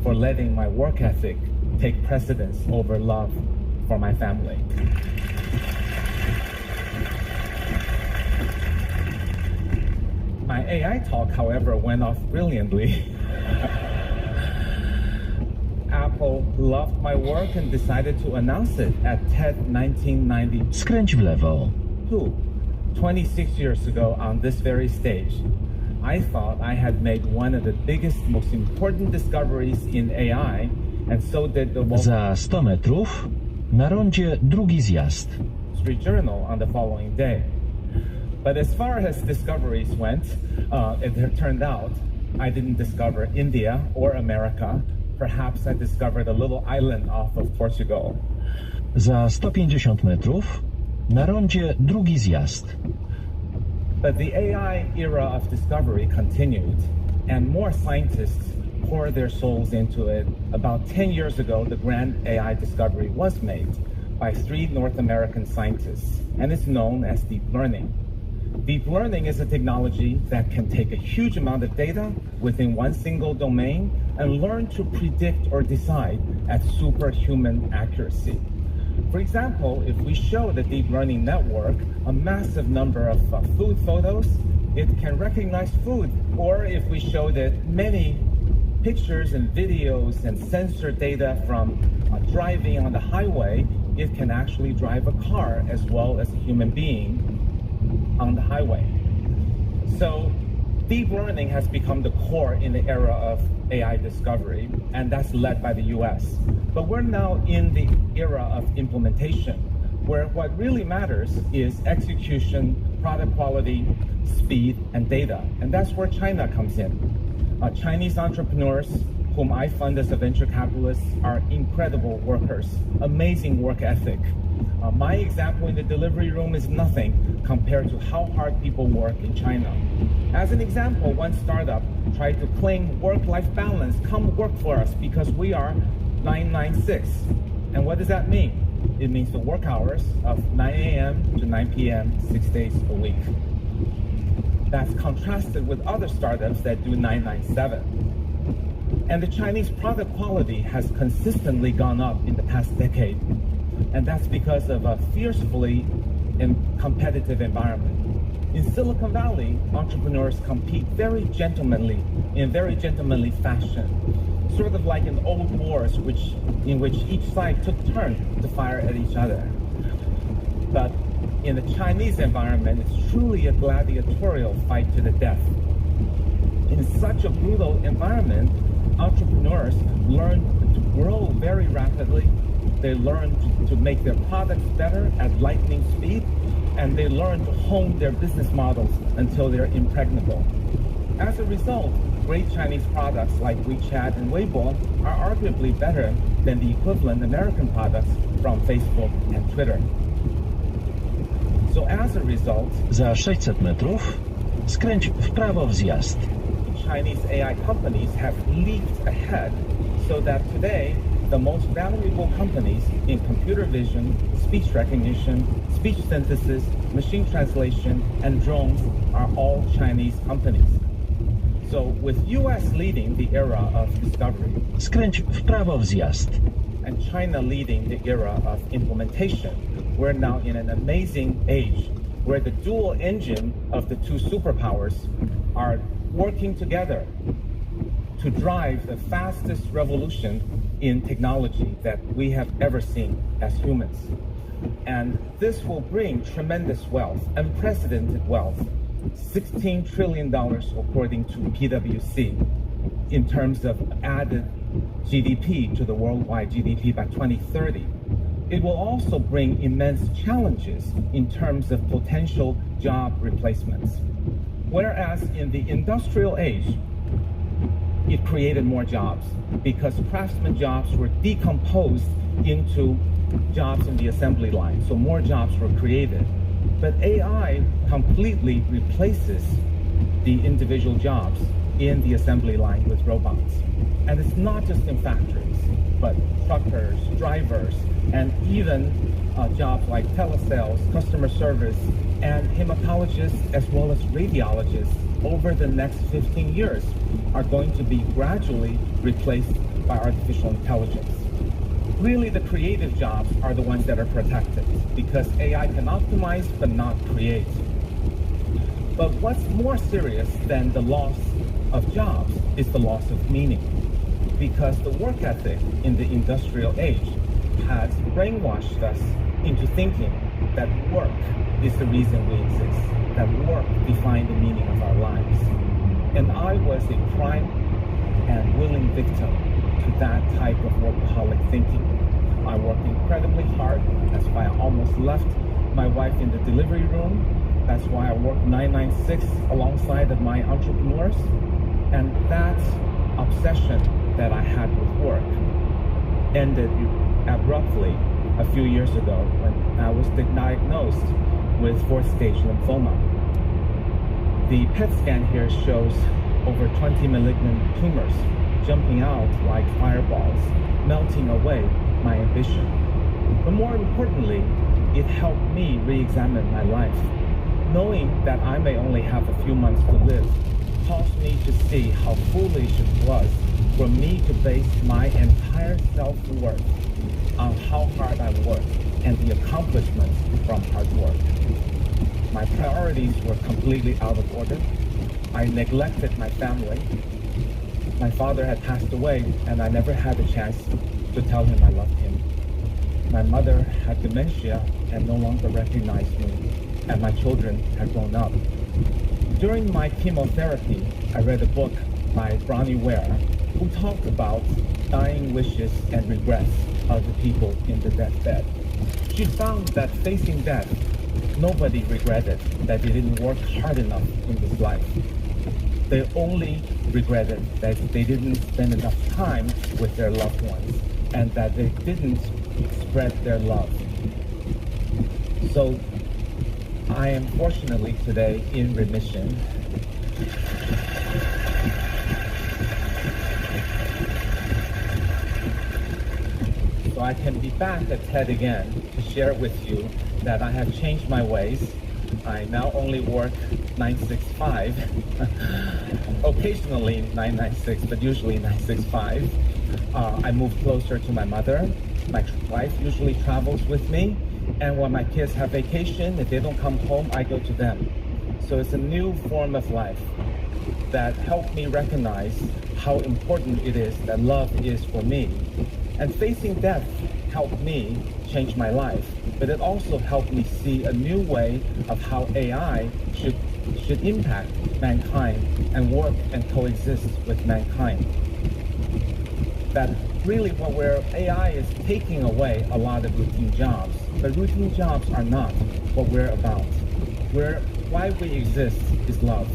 for letting my work ethic take precedence over love for my family. My AI talk, however, went off brilliantly. Apple loved my work and decided to announce it at TED 1992. Skręć w lewo. 26 years ago on this very stage, I thought I had made one of the biggest, most important discoveries in AI, and so did the Wall Za 100 metrów na rondzie drugi zjazd. Street Journal on the following day. But as far as discoveries went, it turned out I didn't discover India or America. Perhaps I discovered a little island off of Portugal. Za 150 metrów na rondzie drugi zjazd. But the AI era of discovery continued, and more scientists poured their souls into it. About 10 years ago, the grand AI discovery was made by 3 North American scientists, and it's known as deep learning. Deep learning is a technology that can take a huge amount of data within one single domain and learn to predict or decide at superhuman accuracy. For example, if we show the deep learning network a massive number of food photos, it can recognize food. Or if we show that many pictures and videos and sensor data from driving on the highway, it can actually drive a car as well as a human being on the highway. So deep learning has become the core in the era of AI discovery, and that's led by the US. But we're now in the era of implementation, where what really matters is execution, product quality, speed, and data. And that's where China comes in. Chinese entrepreneurs, whom I fund as a venture capitalist, are incredible workers, amazing work ethic. My example in the delivery room is nothing compared to how hard people work in China. As an example, one startup tried to claim work-life balance, come work for us because we are 996. And what does that mean? It means the work hours of 9 a.m. to 9 p.m., 6 days a week. That's contrasted with other startups that do 997. And the Chinese product quality has consistently gone up in the past decade. And that's because of a fiercely competitive environment. In Silicon Valley, entrepreneurs compete very gentlemanly, in very gentlemanly fashion, sort of like in old wars in which each side took turn to fire at each other. But in the Chinese environment, it's truly a gladiatorial fight to the death. In such a brutal environment, entrepreneurs learn to grow very rapidly. They learn to make their products better at lightning speed, and they learn to hone their business models until they're impregnable. As a result, great Chinese products like WeChat and Weibo are arguably better than the equivalent American products from Facebook and Twitter. So as a result, Za 600 metrów skręć w prawo w zjazd. Chinese AI companies have leaped ahead so that today the most valuable companies in computer vision, speech recognition, speech synthesis, machine translation, and drones are all Chinese companies. So with US leading the era of discovery, Skręć w prawo w zjazd. and China leading the era of implementation, we're now in an amazing age where the dual engine of the two superpowers are working together to drive the fastest revolution in technology that we have ever seen as humans. And this will bring tremendous wealth, unprecedented wealth, $16 trillion according to PwC, in terms of added GDP to the worldwide GDP by 2030. It will also bring immense challenges in terms of potential job replacements. Whereas in the industrial age, it created more jobs because craftsman jobs were decomposed into jobs in the assembly line, so more jobs were created. But AI completely replaces the individual jobs in the assembly line with robots. And it's not just in factories, but truckers, drivers, and even jobs like telesales, customer service, and hematologists as well as radiologists over the next 15 years are going to be gradually replaced by artificial intelligence. Really, the creative jobs are the ones that are protected because AI can optimize but not create. But what's more serious than the loss of jobs is the loss of meaning, because the work ethic in the industrial age has brainwashed us into thinking that work is the reason we exist, that work defines the meaning of our lives. And I was a prime and willing victim to that type of workaholic thinking. I worked incredibly hard. That's why I almost left my wife in the delivery room. That's why I worked 996 alongside of my entrepreneurs. And that obsession that I had with work ended abruptly a few years ago when I was diagnosed with fourth-stage lymphoma. The PET scan here shows over 20 malignant tumors jumping out like fireballs, melting away my ambition. But more importantly, it helped me re-examine my life. Knowing that I may only have a few months to live caused me to see how foolish it was for me to base my entire self-worth on how hard I worked and the accomplishments from hard work. My priorities were completely out of order. I neglected my family. My father had passed away, and I never had a chance to tell him I loved him. My mother had dementia and no longer recognized me, and my children had grown up. During my chemotherapy, I read a book by Bronnie Ware, who talked about dying wishes and regrets of the people in the deathbed. She found that facing death, nobody regretted that they didn't work hard enough in this life. They only regretted that they didn't spend enough time with their loved ones and that they didn't spread their love. So I am fortunately today in remission. So I can be back at TED again to share with you that I have changed my ways. I now only work 965, occasionally 996, but usually 965. I move closer to my mother. My wife usually travels with me. And when my kids have vacation, if they don't come home, I go to them. So it's a new form of life that helped me recognize how important it is that love is for me. And facing death helped me change my life, but it also helped me see a new way of how AI should impact mankind and work and coexist with mankind. That really where AI is taking away a lot of routine jobs, but routine jobs are not what we're about. Why we exist is love.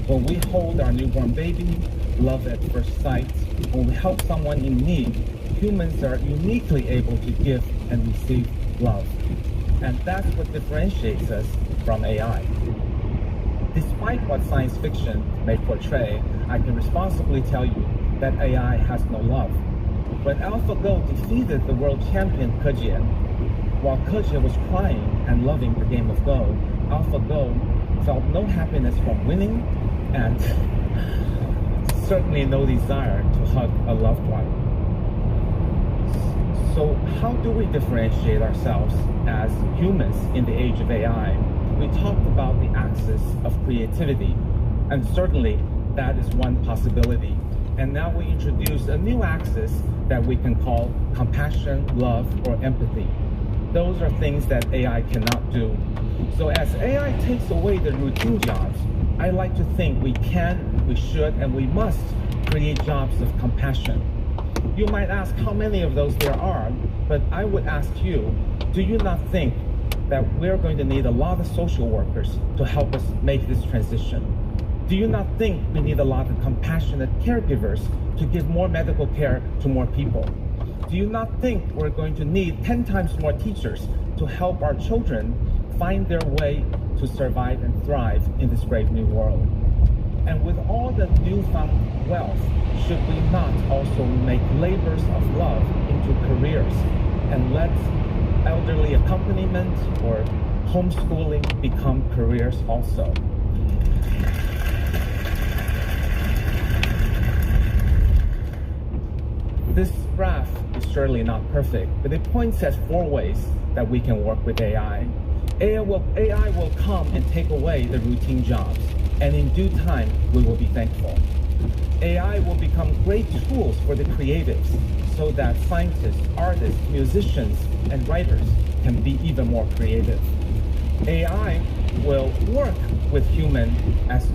When we hold our newborn baby, love at first sight. When we help someone in need, humans are uniquely able to give and receive love. And that's what differentiates us from AI. Despite what science fiction may portray, I can responsibly tell you that AI has no love. When AlphaGo defeated the world champion Ke Jian, while Ke Jian was crying and loving the game of Go, AlphaGo felt no happiness from winning and certainly no desire to hug a loved one. So how do we differentiate ourselves as humans in the age of AI? We talked about the axis of creativity, and certainly that is one possibility. And now we introduce a new axis that we can call compassion, love, or empathy. Those are things that AI cannot do. So as AI takes away the routine jobs, I like to think we can, we should, and we must create jobs of compassion. You might ask how many of those there are, but I would ask you, do you not think that we're going to need a lot of social workers to help us make this transition? Do you not think we need a lot of compassionate caregivers to give more medical care to more people? Do you not think we're going to need 10 times more teachers to help our children find their way to survive and thrive in this brave new world? And with all the newfound wealth, should we not also make labors of love into careers and let elderly accompaniment or homeschooling become careers also? this graph is surely not perfect, but it points at 4 ways that we can work with AI. AI will come and take away the routine jobs, and in due time, we will be thankful. AI will become great tools for the creatives so that scientists, artists, musicians, and writers can be even more creative. AI will work with humans as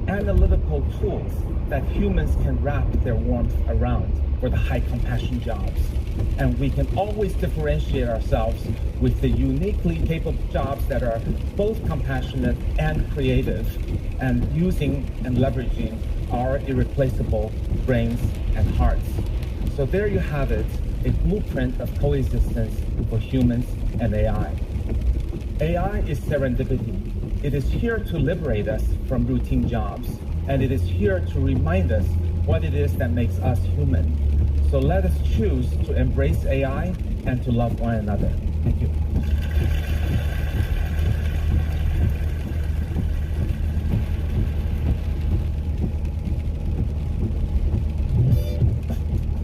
analytical tools that humans can wrap their warmth around for the high compassion jobs. And we can always differentiate ourselves with the uniquely capable jobs that are both compassionate and creative, and using and leveraging our irreplaceable brains and hearts. So there you have it, a blueprint of coexistence for humans and AI. AI is serendipity. It is here to liberate us from routine jobs, and it is here to remind us what it is that makes us human. So let us choose to embrace AI and to love one another. Thank you.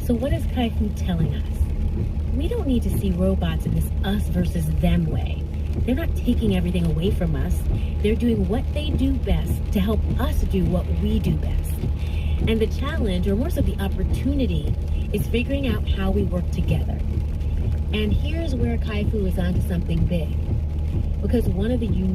So what is Kai-Fu telling us? We don't need to see robots in this us versus them way. They're not taking everything away from us. They're doing what they do best to help us do what we do best. And the challenge, or more so the opportunity, is figuring out how we work together. And here's where Kai-Fu is onto something big. Because one of the